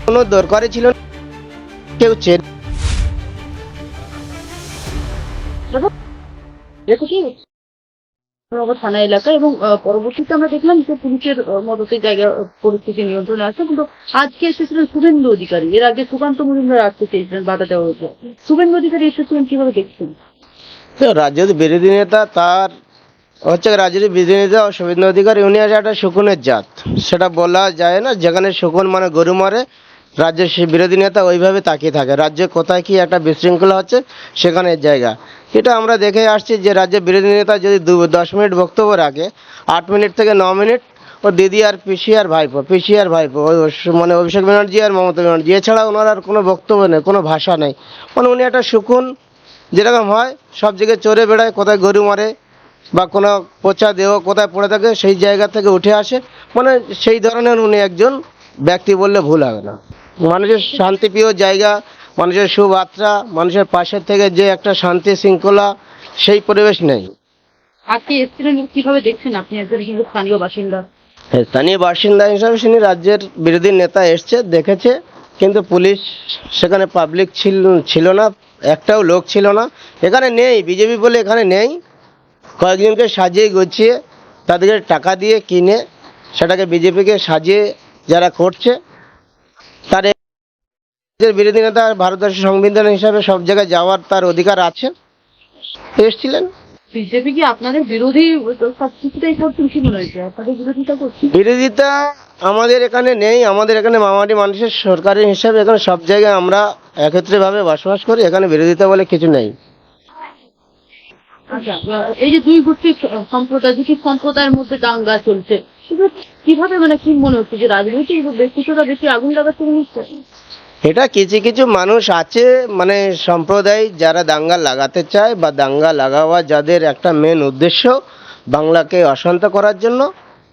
কোনো দরকারই ছিল না, কেউ চেনে নগর থানা এলাকা এবং পরবর্তীতে আমরা দেখলাম যে পুলিশের মদতে জায়গা পরিস্থিতি নিয়ন্ত্রণে আছে, কিন্তু আজকে এসেছিলেন শুভেন্দু অধিকারী। এর আগে সুকান্ত মজুমদার আসতে চেয়েছিলেন, বাধা দেওয়া হয়েছে। শুভেন্দু অধিকারী এসেছিলেন, কিভাবে দেখছেন? রাজ্যের বিরোধী নেতা, তার হচ্ছে রাজ্যের বিরোধী নেতা শুভেন্দু অধিকারী, উনি আছে একটা শকুনের জাত, সেটা বলা যায় না। যেখানে শকুন মানে গরু মারে, রাজ্যের বিরোধী নেতা ওইভাবে তাকিয়ে থাকে। রাজ্যে কোথায় কি একটা বিশৃঙ্খলা হচ্ছে সেখানে জায়গা। এটা আমরা দেখে আসছি যে রাজ্যের বিরোধী নেতা যদি 10 মিনিট বক্তব্য রাখে, 8 মিনিট থেকে 9 মিনিট ও দিদি আর পিসি আর ভাইপো মানে অভিষেক ব্যানার্জি আর মমতা ব্যানার্জি, এছাড়া ওনার আর কোনো বক্তব্য নেই, কোনো ভাষা নেই। মানে উনি একটা শকুন, যেরকম হয় সব জায়গায় চড়ে বেড়ায়, কোথায় গরু মারে বা কোনো পচা দেহ কোথায় পড়ে থাকে সেই জায়গা থেকে উঠে আসে। মানে সেই ধরনের উনি একজন ব্যক্তি বললে ভুল হবে না। মানুষের শান্তিপ্রিয় জায়গা, মানুষের সুবার্তা, মানুষের পাশে থেকে যে একটা শান্তি শৃঙ্খলা, সেই পরিবেশ নেই। আজকে এসেছিলেন, কিভাবে দেখছেন আপনি একজন কিন্তু স্থানীয় বাসিন্দা? স্থানীয় বাসিন্দা হিসাবে তিনি রাজ্যের বিরোধী নেতা এসছে, দেখেছে, কিন্তু পুলিশ সেখানে পাবলিক ছিল না, একটাও লোক ছিল না। এখানে নেই বিজেপি বলে, এখানে নেই। কয়েকজনকে সাজিয়ে গুছিয়ে তাদেরকে টাকা দিয়ে কিনে সেটাকে বিজেপিকে সাজিয়ে যারা করছে, তার বিরোধী নেতা ভারতবর্ষের সংবিধান হিসাবে সব জায়গায় যাওয়ার তার অধিকার আছে, এসেছিলেন। বিজেপি কি আপনাদের বিরোধী সবকিছুটাই করছেন? কি মনে হয়েছে আপনাদের বিরোধিতা করছে? বিরোধিতা আমাদের এখানে নেই। আমাদের এখানে মামাটি মানুষের সরকারের হিসাবে এখানে সব জায়গায় আমরা একত্রিতভাবে বসবাস করি, এখানে বিরোধিতা বলে কিছু নেই। আচ্ছা, এই যে দুই গোষ্ঠীর সম্প্রদায়, দুটি সম্প্রদায়ের মধ্যে দাঙ্গা চলছে, কিভাবে মানে কি মনে হচ্ছে যে রাজনৈতিক কিছুটা বেশি আগুন লাগাচ্ছে মনে হচ্ছে? এটা কিছু কিছু মানুষ আছে, মানে সম্প্রদায় যারা দাঙ্গা লাগাতে চায় বা দাঙ্গা লাগাওয়া যাদের একটা মেন উদ্দেশ্য বাংলাকে অশান্ত করার জন্য,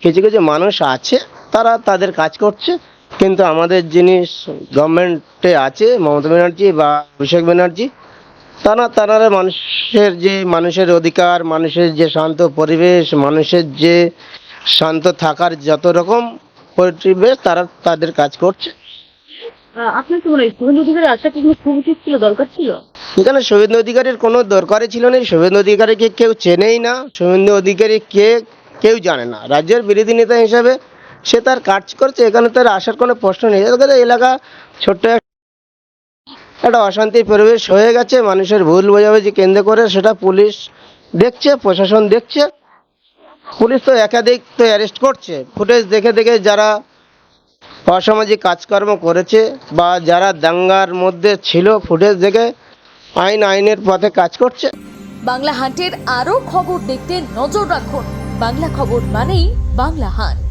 কিছু কিছু মানুষ আছে, তারা তাদের কাজ করছে। কিন্তু আমাদের যিনি গভর্নমেন্টে আছে, মমতা ব্যানার্জি বা অভিষেক ব্যানার্জি, তারা মানুষের অধিকার, মানুষের যে শান্ত পরিবেশ, মানুষের যে শান্ত থাকার যত রকম পরিবেশ, তারা তাদের কাজ করছে। আপনার কি মনে হয় শুভেন্দু অধিকারী আসা কি খুব উচিত ছিল, দরকার ছিল? এখানে শুভেন্দু অধিকারীর কোনো দরকারই ছিল না। শুভেন্দু অধিকারীকে কেউ চেনেই না, শুভেন্দু অধিকারী কে কেউ জানে না। রাজ্যের বিরোধী নেতা হিসাবে সে তার কাজ করছে, এখানে তার আসার কোনো প্রশ্ন নেই। এলাকা ছোট্ট একটা অশান্তির পরিবেশ হয়ে গেছে, মানুষের ভুল বোঝাবুঝি কেন্দ্র করে সেটা পুলিশ দেখছে, প্রশাসন দেখছে। পুলিশ তো একাধিক তো অ্যারেস্ট করছে, ফুটেজ দেখে দেখে যারা অসামাজিক কাজকর্ম করেছে বা যারা দাঙ্গার মধ্যে ছিল, ফুটেজ দেখে আইনের পথে কাজ করছে। বাংলা হান্টের আরও খবর দেখতে নজর রাখুন। বাংলা খবর মানেই বাংলা হান্ট।